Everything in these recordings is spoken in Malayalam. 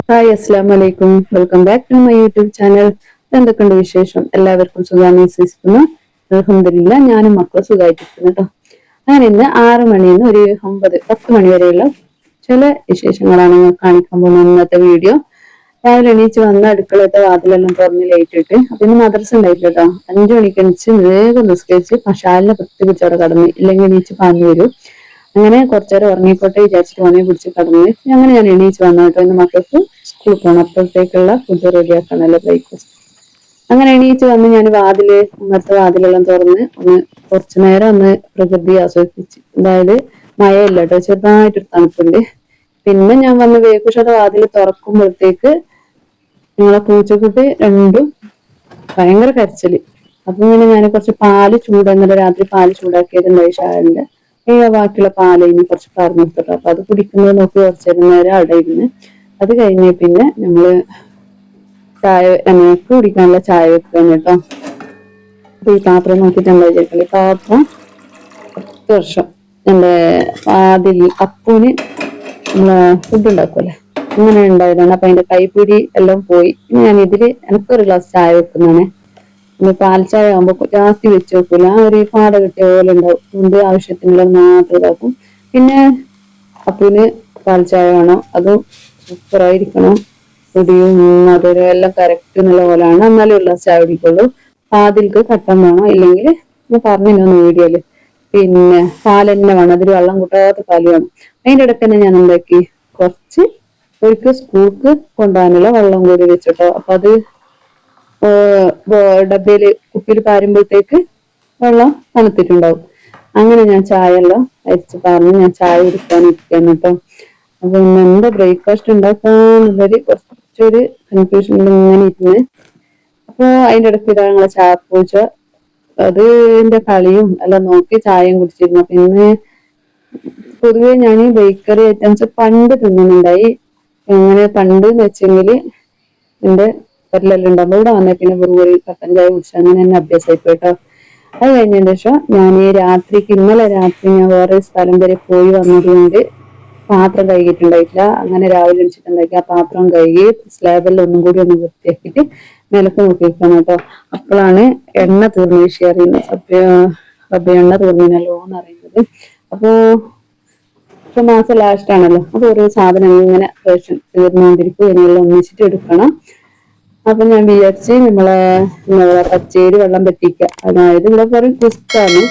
ഹായ് അസ്സലാമു അലൈക്കും. Welcome back to my YouTube channel. എന്തൊക്കെയുണ്ട് വിശേഷം? എല്ലാവർക്കും സുഖാണെന്ന് വിശ്വസിക്കുന്നു. അൽഹംദുലില്ലാ ഞാനും മക്കളും സുഖമായിട്ടിരിക്കുന്നു കേട്ടോ. അങ്ങനെ ഇന്ന് 6 മണിയിൽ നിന്ന് ഒരു 9-10 മണി വരെയുള്ള ചില വിശേഷങ്ങളാണ് ഞാൻ കാണിക്കാൻ പോകുന്നത് ഇന്നത്തെ വീഡിയോ. രാവിലെ എണീച്ച് വന്ന അടുക്കളത്തെ വാതിലെല്ലാം തുറന്ന് ലൈറ്റ് ഇട്ട് അപ്പൊ മദ്രസ ഉണ്ടായില്ല കേട്ടോ. 5 മണിക്ക് എണീച്ച് വേഗം നിസ്കരിച്ച് മഷാലിനെ പ്രത്യേകിച്ച് അവിടെ കടന്നു, ഇല്ലെങ്കിൽ എണീച്ച് പാഞ്ഞു വരും. അങ്ങനെ കുറച്ചേരം ഉറങ്ങിക്കോട്ടെ വിചാരിച്ചിട്ട് ഓനെ പിടിച്ച് കടന്ന് അങ്ങനെ ഞാൻ എണീച്ച് വന്നു കേട്ടോ. ഇന്ന് മക്കൾക്ക് സ്കൂളിൽ പോകണം, അപ്പോഴത്തേക്കുള്ള ഫുഡ് റെഡിയാക്കാനല്ലോ, ബ്രേക്ക്ഫാസ്റ്റ്. അങ്ങനെ എണീച്ച് വന്ന് ഞാൻ ഇന്നത്തെ വാതിലെല്ലാം തുറന്ന് കുറച്ചു നേരം പ്രകൃതി ആസ്വദിച്ച്. അതായത് മഴയില്ല കേട്ടോ, ചെറുതായിട്ടൊരു തണുപ്പുണ്ട്. പിന്നെ ഞാൻ വന്ന് വേഗം വാതിൽ തുറക്കുമ്പോഴത്തേക്ക് ഞങ്ങളെ പൂച്ചക്കുട്ടി രണ്ടും ഭയങ്കര കരച്ചില്. അപ്പൊ ഇങ്ങനെ ഞാൻ കുറച്ച് ഇന്നലെ രാത്രി പാല് ചൂടാക്കിയതുണ്ടായി ഷാലിന്റെ. ബാക്കിയുള്ള പാല് ഇനി കുറച്ച് പറഞ്ഞു കൊടുത്തിട്ടോ. അപ്പൊ അത് കുടിക്കുന്നത് നോക്കി കുറച്ചു നേരം അവിടെ ഇരുന്ന്. അത് കഴിഞ്ഞ് പിന്നെ ഞങ്ങള് ഞങ്ങൾക്ക് കുടിക്കാനുള്ള ചായ വെക്കുകയാണ് കേട്ടോ. അപ്പൊ ഈ പാത്രം നോക്കിയിട്ട് എന്താ വിചാരിക്കല്, പാത്രം 10 വർഷം എന്റെ അപ്പൂന് ഫുഡ് ഉണ്ടാക്കുമല്ലേ, അങ്ങനെ ഉണ്ടായതാണ്. അപ്പൊ അതിന്റെ കൈപ്പിടി എല്ലാം പോയി. ഞാൻ എനിക്കൊരു ഗ്ലാസ് ചായ വെക്കുന്നതാണ്. പാൽ ചായ ആകുമ്പോ ജാസ്തി വെച്ച് വെക്കൂല, ഒരു പാട കിട്ടിയ പോലെ ഉണ്ടാവും. ഫുഡ് ആവശ്യത്തിനുള്ള മാത്രം ഇതാക്കും. പിന്നെ അപ്പൂന് പാൽ ചായ വേണം, അതും സൂപ്പറായിരിക്കണം. പൊടിയും മധുരം എല്ലാം കറക്റ്റ് എന്നുള്ള പോലെയാണ്, എന്നാലും ഒരു ഗ്ലാസ് ചായ കുടിക്കുള്ളൂ. പാതിൽക്ക് കട്ടൻ വേണം, ഇല്ലെങ്കിൽ ഞാൻ പറഞ്ഞിരുന്നു വീഡിയോയില്. പിന്നെ പാൽ തന്നെ വേണം, അതിൽ വെള്ളം കൂട്ടാത്ത പാല് വേണം. അതിന്റെ ഇടയ്ക്ക് തന്നെ ഞാൻ എന്താക്കി, കുറച്ച് ഒരിക്കൽ സ്കൂൾക്ക് കൊണ്ടുപോകാനുള്ള വെള്ളം കൂടി വെച്ചിട്ടോ. അപ്പൊ അത് ഡബയില് കുപ്പിയിൽ പാരുമ്പോഴത്തേക്ക് വെള്ളം തണുത്തിട്ടുണ്ടാവും. അങ്ങനെ ഞാൻ ചായ എല്ലാം അരിച്ച് പറഞ്ഞ് ഞാൻ ചായ കുടിക്കാനിരിക്കുന്നു കേട്ടോ. അപ്പൊ ഇന്ന് എന്താ ബ്രേക്ക്ഫാസ്റ്റ് ഉണ്ടാക്കാന്നുള്ളൊരു കുറച്ചൊരു കൺഫ്യൂഷനിൽ ഇങ്ങനെ ഇരുന്ന്. അപ്പൊ അതിന്റെ ഇടയ്ക്ക് ഇതാ ഞങ്ങളെ ചാപ്പൂച്ച അതിന്റെ കളിയും എല്ലാം നോക്കി ചായയും കുടിച്ചിരുന്നു. അപ്പൊ ഇന്ന് പൊതുവെ ഞാൻ ഈ ബേക്കറി ഐറ്റംസ് പണ്ട് തിന്നുന്നുണ്ടായി. എങ്ങനെ പണ്ട് എന്ന് വെച്ചെങ്കിൽ എന്റെ വീട്ടിലെല്ലാം ഉണ്ടാകുമ്പോൾ ഇവിടെ വന്നാൽ പിന്നെ വെറും കട്ടൻ ചായ കുടിച്ച് അങ്ങനെ തന്നെ അഭ്യാസമായി പോയിട്ടോ. അത് കഴിഞ്ഞതിന് ശേഷം ഞാൻ ഇന്നലെ രാത്രി ഞാൻ വേറെ സ്ഥലം വരെ പോയി വന്നതുകൊണ്ട് പാത്രം കഴുകിയിട്ടുണ്ടായിട്ടില്ല. അങ്ങനെ രാവിലെ എണിച്ചിട്ടുണ്ടാക്കി ആ പാത്രം കഴുകി സ്ലാബെല്ലാം ഒന്നും കൂടി വൃത്തിയാക്കിയിട്ട് നിലത്ത് നോക്കിയിരിക്കണം കേട്ടോ. അപ്പോഴാണ് എണ്ണ തീർന്ന വിഷയം അറിയുന്നത്, എണ്ണ തീർന്നല്ലോ എന്ന് അറിയുന്നത്. അപ്പോ ഇപ്പൊ മാസം ലാസ്റ്റ് ആണല്ലോ, അപ്പൊ ഓരോ സാധനം ഇങ്ങനെ റേഷൻ തീർന്നുകൊണ്ടിരിക്കും, ഇനിയെല്ലാം ഒന്നിച്ചിട്ട് എടുക്കണം. അപ്പൊ ഞാൻ വിചാരിച്ച് നമ്മളെ പച്ചേരി വെള്ളം പറ്റിക്കുക, അതായത് ഇവിടെ പറയും കുസ്കാണ്.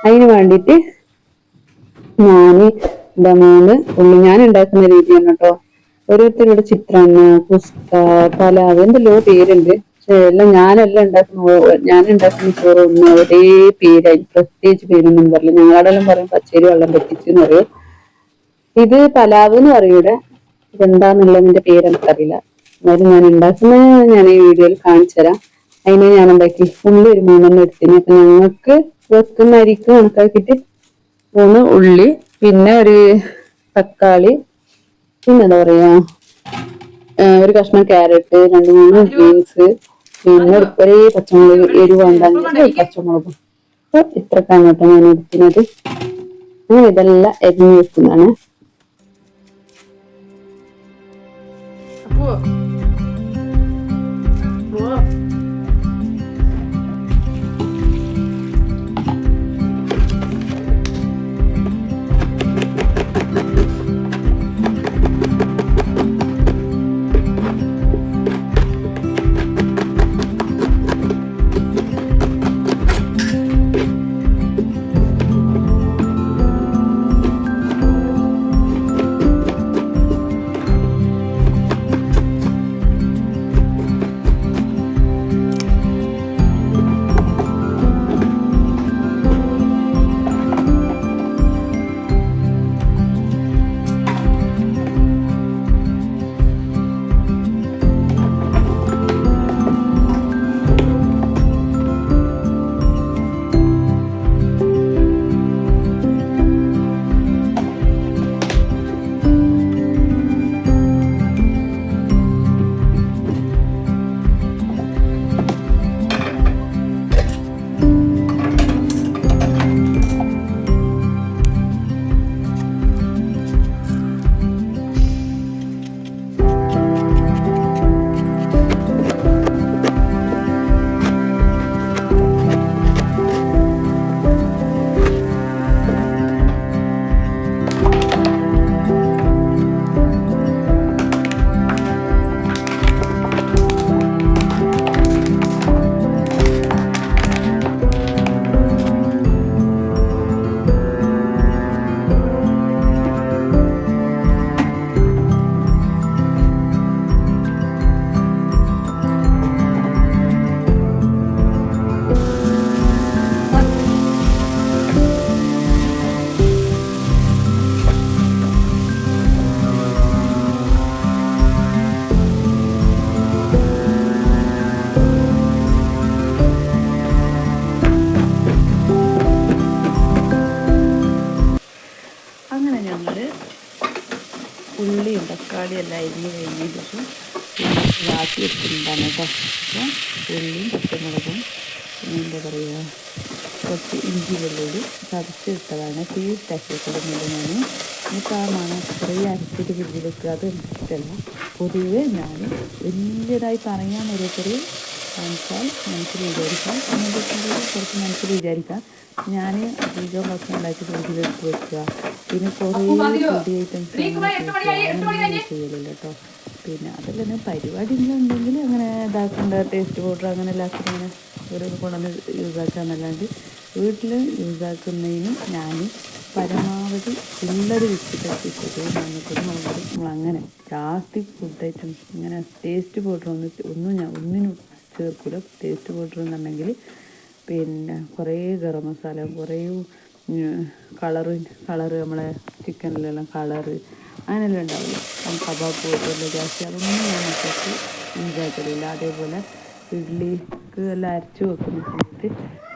അതിന് വേണ്ടിയിട്ട് ഞാൻ ഉണ്ടാക്കുന്ന രീതിയാണ് കേട്ടോ. ഓരോരുത്തരുടെ ചിത്രാന്ന, കുസ്ക, പലാവ് എന്തെല്ലോ പേരുണ്ട്. പക്ഷെ ഞാനെല്ലാം ഉണ്ടാക്കുന്ന ചോറ് ഒന്നും ഒരേ പേരായി, പ്രത്യേകിച്ച് പേരൊന്നും പറയില്ല. ഞങ്ങളോടെല്ലാം പറയും പച്ചേരി വെള്ളം പറ്റിച്ചെന്ന് പറയും. ഇത് പലാവ് എന്ന് പറയും ഇവിടെ. ഇതെന്താന്നുള്ളതിന്റെ പേര് എനിക്കറിയില്ല. എന്നാലും ഞാൻ ഉണ്ടാക്കുന്നത് ഞാൻ ഈ വീഡിയോയിൽ കാണിച്ചു തരാം. അതിനെ ഞാൻ ഉണ്ടാക്കി ഉള്ളി ഒരു 3 എടുത്തിന്. അപ്പൊ ഞങ്ങൾക്ക് വെക്കുന്ന അരിക്ക് കണക്കാക്കിയിട്ട് 3 ഉള്ളി, പിന്നെ ഒരു തക്കാളി, പിന്നെ എന്താ പറയാ ഒരു കഷ്ണം ക്യാരറ്റ്, 2-3 ബീൻസ്, പിന്നെ ഒരു പച്ചമുളക്, എരിവ് വേണ്ടെങ്കിൽ പച്ചമുളകും. അപ്പൊ ഇത്രക്കാണ് കേട്ടോ ഞാൻ എടുക്കുന്നത്. അങ്ങനെ ഇതെല്ലാം അരിഞ്ഞു വെക്കുന്നതാണ്. എല്ലാം അരിഞ്ഞ് കഴിഞ്ഞ ശേഷം വാട്ടി എടുത്തിട്ടുണ്ടാണ് കേട്ടോ. അപ്പോൾ ഉള്ളിയും പച്ചമുളകും എന്താ പറയുക കുറച്ച് ഇഞ്ചി വെള്ളുള്ളി ചതച്ചെടുത്തതാണ്. പേസ്റ്റാക്കി വെക്കുന്നുണ്ട് ഞാൻ. എന്നിട്ട് ആ മണം കുറേ അരച്ചിട്ട് ഫ്രിഡ്ജിൽ വെക്കുക, അത് എനിക്കിഷ്ടമല്ല. പൊതുവെ ഞാൻ വലിയതായി പറയാൻ ഓരോരുത്തർ കാണിച്ചാൽ മനസ്സിൽ വിചാരിക്കാം, അങ്ങനത്തെ കുറച്ച് മനസ്സിൽ വിചാരിക്കാം. ഞാൻ അധികം ഭക്ഷണം ഉണ്ടാക്കി ഫ്രിഡ്ജിലെടുത്ത് വെക്കുക. പിന്നെ കുറേ പൊടി ഐറ്റംസ് ചെയ്യലില്ല കേട്ടോ. പിന്നെ അതെല്ലാം പരിപാടികളുണ്ടെങ്കിൽ അങ്ങനെ ഇതാക്കേണ്ട ടേസ്റ്റ് പൗഡർ അങ്ങനെ എല്ലാവർക്കും ഇങ്ങനെ ഓരോന്ന് കൊണ്ടുവന്ന് യൂസാക്കാന്നല്ലാണ്ട് വീട്ടിൽ യൂസാക്കുന്നതിന് ഞാൻ പരമാവധി ഉള്ളത് വെച്ചിട്ട് മഞ്ഞൾപ്പൊടി, മുളക് നമ്മളങ്ങനെ ജാസ്തി ഫുഡ് ഐറ്റംസ് ഇങ്ങനെ ടേസ്റ്റ് പൗഡർ ഒന്നിനും ചേർക്കില്ല. ടേസ്റ്റ് പൗഡർ എന്നുണ്ടെങ്കിൽ പിന്നെ കുറേ ഗരം മസാല, കുറേ കളറ് നമ്മളെ ചിക്കനിലെല്ലാം കളറ് അങ്ങനെയെല്ലാം ഉണ്ടാവില്ല. കബാബ് പൗഡറിൻ്റെ ജാസ്തി അതൊന്നും ഞാൻ മക്കൾക്ക് യൂസാക്കലില്ല. അതേപോലെ ഇഡ്ഡലിക്ക് എല്ലാം അരച്ച് വെക്കുന്ന സമയത്ത്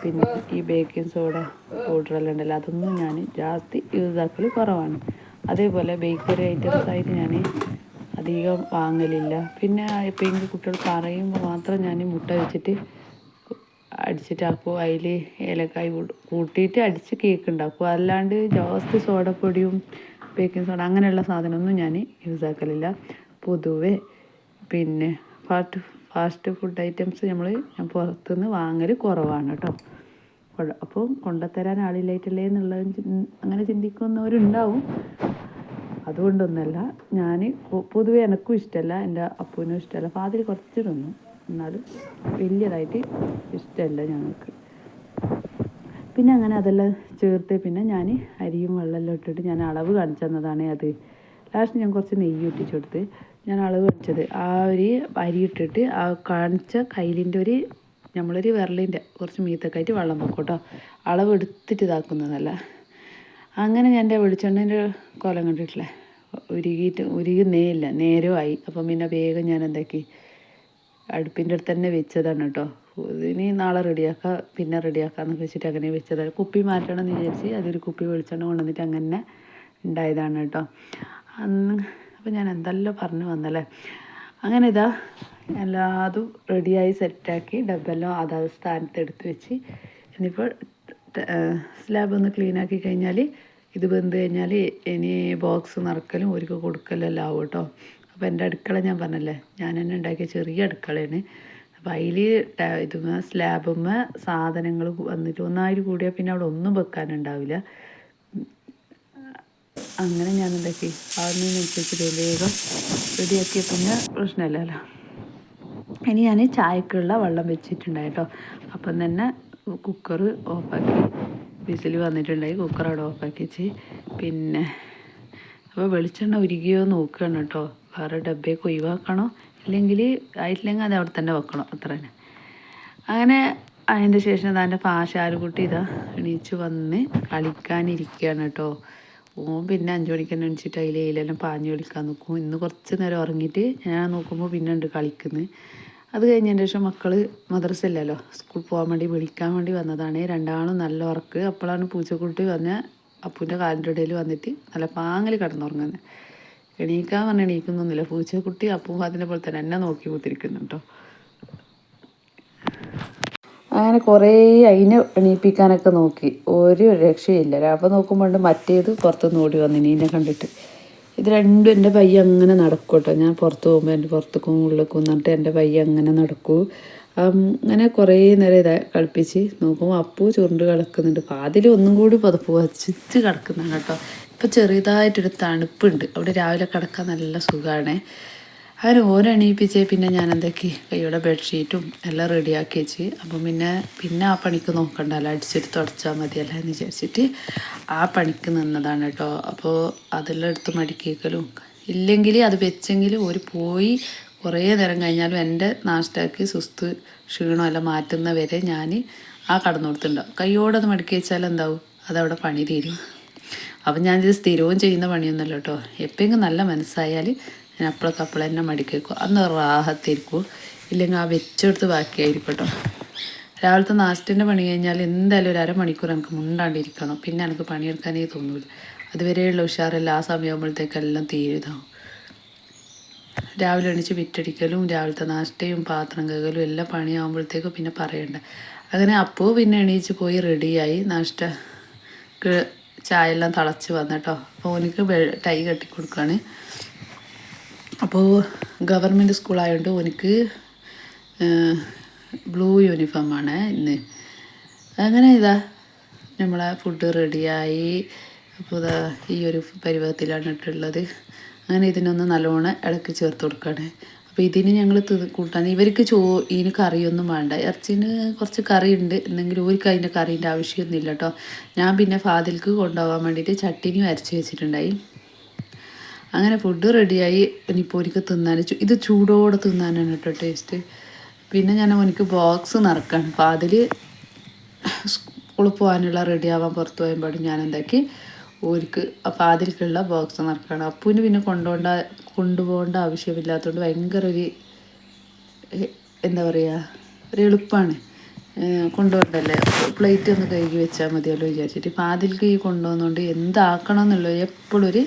പിന്നെ ഈ ബേക്കിംഗ് സോഡ പൗഡറെല്ലാം ഉണ്ടല്ലോ, അതൊന്നും ഞാൻ ജാസ്തി യൂസാക്കൽ കുറവാണ്. അതേപോലെ ബേക്കറി ഐറ്റംസായിട്ട് ഞാൻ അധികം വാങ്ങലില്ല. പിന്നെ എപ്പോഴെങ്കിലും കുട്ടികൾ പറയുമ്പോൾ മാത്രം ഞാൻ മുട്ട വെച്ചിട്ട് അടിച്ചിട്ടാക്കും, അതിൽ ഏലക്കായ് കൂട്ടിയിട്ട് അടിച്ച് കേക്ക് ഉണ്ടാക്കും. അല്ലാണ്ട് ജാസ്തി സോഡപ്പൊടിയും ബേക്കിംഗ് സോഡ അങ്ങനെയുള്ള സാധനമൊന്നും ഞാൻ യൂസാക്കലില്ല പൊതുവെ. പിന്നെ ഫാസ്റ്റ് ഫുഡ് ഐറ്റംസ് ഞാൻ പുറത്തുനിന്ന് വാങ്ങൽ കുറവാണ് കേട്ടോ. അപ്പോൾ കൊണ്ടുത്തരാൻ ആളില്ലായിട്ടല്ലേ എന്നുള്ളത് അങ്ങനെ ചിന്തിക്കുന്നവരുണ്ടാവും. അതുകൊണ്ടൊന്നല്ല, ഞാൻ പൊതുവെ എനിക്കും ഇഷ്ടമല്ല, എൻ്റെ അപ്പൂനും ഇഷ്ടമല്ല. ഫാദർ കുറച്ച് തിന്നും, എന്നാലും വലിയതായിട്ട് ഇഷ്ടമല്ല ഞങ്ങൾക്ക്. പിന്നെ അങ്ങനെ അതെല്ലാം ചേർത്ത് പിന്നെ ഞാൻ അരിയും വെള്ളമെല്ലാം ഇട്ടിട്ട് ഞാൻ അളവ് കാണിച്ചു തന്നതാണ്. അത് ലാസ്റ്റ് ഞാൻ കുറച്ച് നെയ്യ് ഇട്ടിച്ച് കൊടുത്ത് ഞാൻ അളവ് കാണിച്ചത്. ആ ഒരു അരി ഇട്ടിട്ട് ആ കാണിച്ച കയ്യിലിൻ്റെ നമ്മളൊരു വിരലിൻ്റെ കുറച്ച് മീത്തക്കായിട്ട് വെള്ളം വെക്കും കേട്ടോ. അളവ് എടുത്തിട്ട് ഇതാക്കുന്നതല്ല. അങ്ങനെ ഞാൻ എൻ്റെ വെളിച്ചെണ്ണേൻ്റെ കോലം കണ്ടിട്ടില്ലേ, ഉരുകുന്നേയില്ല, നേരമായി. അപ്പം പിന്നെ വേഗം ഞാൻ എന്താക്കി അടുപ്പിൻ്റെ അടുത്ത് തന്നെ വെച്ചതാണ് കേട്ടോ. ഇനി നാളെ റെഡിയാക്കാം, പിന്നെ റെഡിയാക്കാമെന്ന് വെച്ചിട്ട് അങ്ങനെ വെച്ചതാണ്. കുപ്പി മാറ്റണം എന്ന് വിചാരിച്ച് അതൊരു കുപ്പി വെളിച്ചെണ്ണ കൊണ്ടുവന്നിട്ട് അങ്ങനെ ഉണ്ടായതാണ് കേട്ടോ. അപ്പോൾ ഞാൻ എന്തെല്ലാം പറഞ്ഞു വന്നല്ലേ. അങ്ങനെ ഇതാ എല്ലാതും റെഡിയായി സെറ്റാക്കി ഡബ്ബെല്ലാം അതാത് സ്ഥാനത്ത് എടുത്ത് വെച്ച് ഇനിയിപ്പോൾ സ്ലാബ് ഒന്ന് ക്ലീനാക്കി കഴിഞ്ഞാൽ ഇത് വെന്ത് കഴിഞ്ഞാൽ ഇനി ബോക്സ് നിറക്കലും ഒരുക്ക് കൊടുക്കലെല്ലാം ആവും കേട്ടോ. അപ്പോൾ എൻ്റെ അടുക്കള ഞാൻ പറഞ്ഞല്ലേ, ഞാൻ തന്നെ ഉണ്ടാക്കിയ ചെറിയ അടുക്കളയാണ്. അപ്പോൾ അതിൽ സ്ലാബുമ്മ സാധനങ്ങൾ വന്നിട്ട് ഒന്നായിട്ട് കൂടിയാൽ പിന്നെ അവിടെ ഒന്നും വെക്കാനുണ്ടാവില്ല. അങ്ങനെ ഞാൻ ഉണ്ടാക്കി അതിനനുസരിച്ച് വേഗം റെഡിയാക്കിയ പിന്നെ പ്രശ്നമില്ലല്ലോ. ഇനി ഞാൻ ചായക്കുള്ള വെള്ളം വെച്ചിട്ടുണ്ടായി കേട്ടോ. അപ്പം തന്നെ കുക്കർ ഓഫാക്കി, വിസിൽ വന്നിട്ടുണ്ടായി, കുക്കർ അവിടെ ഓഫാക്കി വെച്ച്. പിന്നെ അപ്പോൾ വെളിച്ചെണ്ണ ഉരുകിയോ നോക്കുകയാണ് കേട്ടോ. വേറെ ഡബ്ബയൊക്കെ ഒഴിവാക്കണോ, ഇല്ലെങ്കിൽ ആയിട്ടില്ലെങ്കിൽ അത് അവിടെ തന്നെ വെക്കണം, അത്ര തന്നെ. അങ്ങനെ അതിൻ്റെ ശേഷം എൻ്റെ പാശാലുകുട്ടി ഇതാ എണീച്ച് വന്ന് കളിക്കാനിരിക്കുകയാണ് കേട്ടോ. പിന്നെ 5 മണിക്ക് തന്നെ എണീച്ചിട്ട് അതിലെല്ലാം പാഞ്ഞ് കളിക്കാൻ നോക്കും. ഇന്ന് കുറച്ച് നേരം ഉറങ്ങിയിട്ട് ഞാൻ നോക്കുമ്പോൾ പിന്നെ ഉണ്ട് കളിക്കുന്നത്. അത് കഴിഞ്ഞതിന് ശേഷം മക്കൾ മദ്രസയില്ലല്ലോ, സ്കൂൾ പോകാൻ വേണ്ടി വിളിക്കാൻ വേണ്ടി വന്നതാണ്. രണ്ടാളും നല്ല ഉറക്ക്. അപ്പോഴാണ് പൂച്ചക്കുട്ടി വന്ന് അപ്പൂൻ്റെ കാലിൻ്റെ ഇടയിൽ വന്നിട്ട് നല്ല പാങ്ങിൽ കിടന്നുറങ്ങുന്നത്. എണീക്കാൻ പറഞ്ഞാൽ എണീക്കുന്നൊന്നുമില്ല. പൂച്ചക്കുട്ടി അപ്പൂ അതിനെ പോലെ തന്നെ എന്നെ നോക്കി കുത്തിരിക്കുന്നു കേട്ടോ. അങ്ങനെ കുറേ അതിനെ എണീപ്പിക്കാനൊക്കെ നോക്കി, ഒരു രക്ഷയില്ല. അപ്പോൾ നോക്കുമ്പോൾ മറ്റേത് പുറത്തുനിന്ന് ഓടി വന്നിനി എന്നെ കണ്ടിട്ട്. ഇത് രണ്ടും എൻ്റെ പയ്യ അങ്ങനെ നടക്കും കേട്ടോ. ഞാൻ പുറത്ത് പോകുമ്പോൾ എൻ്റെ പുറത്തേക്കും ഉള്ളിലേക്കും എന്നിട്ട് എൻ്റെ പയ്യ അങ്ങനെ നടക്കൂ. അങ്ങനെ കുറേ നേരം ഇതാ കളിപ്പിച്ച് നോക്കുമ്പോൾ അപ്പൂ ചുരുണ്ട് കിടക്കുന്നുണ്ട്. പാതിൽ ഒന്നും കൂടി പുതപ്പ് വച്ചിട്ട് കിടക്കുന്നതാണ് കേട്ടോ. ഇപ്പോൾ ചെറുതായിട്ടൊരു തണുപ്പുണ്ട് അവിടെ, രാവിലെ കിടക്കാൻ നല്ല സുഖമാണ്. അങ്ങനെ ഓരോ എണീപ്പിച്ച് പിന്നെ ഞാൻ എന്തൊക്കെ കൈയോടെ ബെഡ്ഷീറ്റും എല്ലാം റെഡിയാക്കി വെച്ച്. അപ്പം പിന്നെ ആ പണിക്ക് നോക്കണ്ടല്ലോ, അടിച്ചിട്ട് തുടച്ചാൽ മതിയല്ല എന്ന് വിചാരിച്ചിട്ട് ആ പണിക്ക് നിന്നതാണ് കേട്ടോ. അപ്പോൾ അതെല്ലാം എടുത്ത് മടിക്കേക്കലും ഇല്ലെങ്കിൽ അത് വെച്ചെങ്കിൽ ഒരു പോയി കുറേ നേരം കഴിഞ്ഞാലും എൻ്റെ നാഷ്ടാക്കി സുസ്ത് ക്ഷീണം എല്ലാം മാറ്റുന്ന വരെ ഞാൻ ആ കടന്നോടത്തുണ്ടാവും. കൈയോടത് മടക്കി വെച്ചാൽ എന്താവും, അതവിടെ പണി തീരും. അപ്പം ഞാനിത് സ്ഥിരവും ചെയ്യുന്ന പണിയൊന്നുമല്ല കേട്ടോ. എപ്പോഴെങ്കിലും നല്ല മനസ്സായാൽ ഞാൻ അപ്പോഴൊക്കെ തന്നെ മടിക്ക് വയ്ക്കും. അന്ന് റാഹത്തിരിക്കും. ഇല്ലെങ്കിൽ ആ വെച്ചെടുത്ത് ബാക്കിയായിരിക്കും കേട്ടോ. രാവിലത്തെ നാസ്റ്റിൻ്റെ പണി കഴിഞ്ഞാൽ എന്തായാലും ഒരു അരമണിക്കൂർ എനിക്ക് മുണ്ടാണ്ടിരിക്കണം. പിന്നെ എനിക്ക് പണിയെടുക്കാനേ തോന്നില്ല. അതുവരെയുള്ള ഉഷാറെല്ലാം ആ സമയമാകുമ്പോഴത്തേക്കെല്ലാം തീരുതാവും. രാവിലെ എണീച്ച് വിറ്റടിക്കലും രാവിലത്തെ നാഷ്ടയും പാത്രം കഴുകലും എല്ലാം പണിയാകുമ്പോഴത്തേക്കും പിന്നെ പറയണ്ട. അങ്ങനെ അപ്പോൾ പിന്നെ എണീച്ച് പോയി റെഡിയായി നാഷ്ട ചായ എല്ലാം തിളച്ച് വന്നിട്ടോ. അപ്പോൾ ഓനിക്ക് ടൈ കെട്ടി കൊടുക്കുകയാണ്. അപ്പോൾ ഗവൺമെൻറ് സ്കൂളായതുകൊണ്ട് ഓനിക്ക് ബ്ലൂ യൂണിഫോമാണ് ഇന്ന്. അങ്ങനെ ഇതാ നമ്മളെ ഫുഡ് റെഡിയായി. അപ്പോൾ ഇതാ ഈ ഒരു പരുവത്തിലാണ് ഇട്ടുള്ളത്. അങ്ങനെ ഇതിനൊന്ന് നല്ലോണം ഇളക്കി ചേർത്ത് കൊടുക്കുകയാണ്. അപ്പോൾ ഇതിന് ഞങ്ങൾ കൂട്ടാൻ ഇവർക്ക് ഇതിന് കറിയൊന്നും വേണ്ട. ഇറച്ചിന് കുറച്ച് കറി ഉണ്ട് എന്നെങ്കിലും ഓർക്ക് അതിൻ്റെ കറീൻ്റെ ആവശ്യമൊന്നുമില്ല കേട്ടോ. ഞാൻ പിന്നെ ഫാദിൽക്ക് കൊണ്ടുപോകാൻ വേണ്ടിയിട്ട് ചട്ടിനിയും അരച്ച് വെച്ചിട്ടുണ്ടായി. അങ്ങനെ ഫുഡ് റെഡിയായി. ഇനിയിപ്പോൾ ഓർക്ക് തിന്നാൻ ഇത് ചൂടോടെ തിന്നാനാണ് കേട്ടോ ടേസ്റ്റ്. പിന്നെ ഞാൻ ഓനിക്ക് ബോക്സ് നിറക്കാണ്. ഫാദിൽ സ്കൂളിൽ പോകാനുള്ള റെഡിയാവാൻ പുറത്ത് പോയപാടും ഞാൻ എന്താക്കി ഓർക്ക് ഫാദിൽക്കുള്ള ബോക്സ് നിറക്കാണ്. അപ്പൂന് പിന്നെ കൊണ്ടുപോകേണ്ട ആവശ്യമില്ലാത്തതുകൊണ്ട് ഭയങ്കര ഒരു എന്താ പറയുക ഒരു എളുപ്പമാണ്. കൊണ്ടുപോകണ്ടല്ലേ, പ്ലേറ്റ് ഒന്ന് കഴുകി വെച്ചാൽ മതിയല്ലോ വിചാരിച്ചിട്ട്. ഫാദിൽക്ക് ഈ കൊണ്ടുപോകുന്നതുകൊണ്ട് എന്താക്കണം എന്നുള്ളത് എപ്പോഴും ഒരു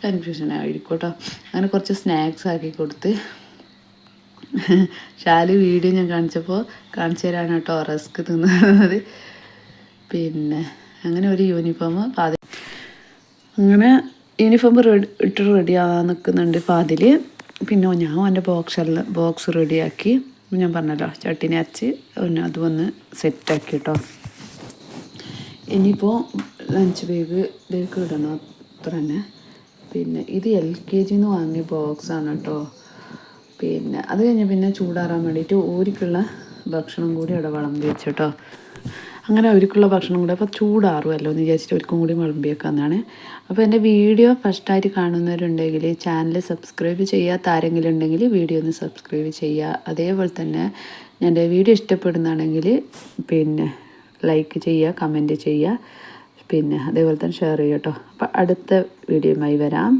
കൺഫ്യൂഷൻ ആയിരിക്കും കേട്ടോ. അങ്ങനെ കുറച്ച് സ്നാക്സ് ആക്കി കൊടുത്ത് ഷാലി വീഡിയോ ഞാൻ കാണിച്ചു തരാണ് കേട്ടോ റസ്ക് തിന്നുന്നത്. പിന്നെ അങ്ങനെ ഒരു യൂണിഫോം അങ്ങനെ യൂണിഫോം ഇട്ട് റെഡിയാകാൻ നിൽക്കുന്നുണ്ട് ഫാദിൽ. പിന്നെ ഞാൻ എൻ്റെ ബോക്സ് റെഡിയാക്കി. ഞാൻ പറഞ്ഞല്ലോ ചട്ടിനി അരച്ച് പിന്നെ അത് വന്ന് സെറ്റാക്കി കേട്ടോ. ഇനിയിപ്പോൾ ലഞ്ച് ബാഗിലേക്ക് ഇടണം അത്ര തന്നെ. പിന്നെ ഇത് LKG വാങ്ങിയ ബോക്സാണ് കേട്ടോ. പിന്നെ അത് കഴിഞ്ഞ് പിന്നെ ചൂടാറാൻ വേണ്ടിയിട്ട് ഓരിക്കുള്ള ഭക്ഷണം കൂടി അവിടെ വിളമ്പി വെച്ചിട്ടോ. അങ്ങനെ അവർക്കുള്ള ഭക്ഷണം കൂടി അപ്പോൾ ചൂടാറുമല്ലോ എന്ന് വിചാരിച്ചിട്ട് അവർക്കും കൂടി വിളമ്പി വെക്കാമെന്നാണ്. അപ്പോൾ എൻ്റെ വീഡിയോ ഫസ്റ്റായിട്ട് കാണുന്നവരുണ്ടെങ്കിൽ ചാനൽ സബ്സ്ക്രൈബ് ചെയ്യാത്ത ആരെങ്കിലും ഉണ്ടെങ്കിൽ വീഡിയോ ഒന്ന് സബ്സ്ക്രൈബ് ചെയ്യുക. അതേപോലെ തന്നെ എൻ്റെ വീഡിയോ ഇഷ്ടപ്പെടുന്നതാണെങ്കിൽ പിന്നെ ലൈക്ക് ചെയ്യുക, കമൻറ്റ് ചെയ്യുക, പിന്നെ അതേപോലെ തന്നെ ഷെയർ ചെയ്യുക കേട്ടോ. അപ്പോൾ അടുത്ത വീഡിയോയുമായി വരാം.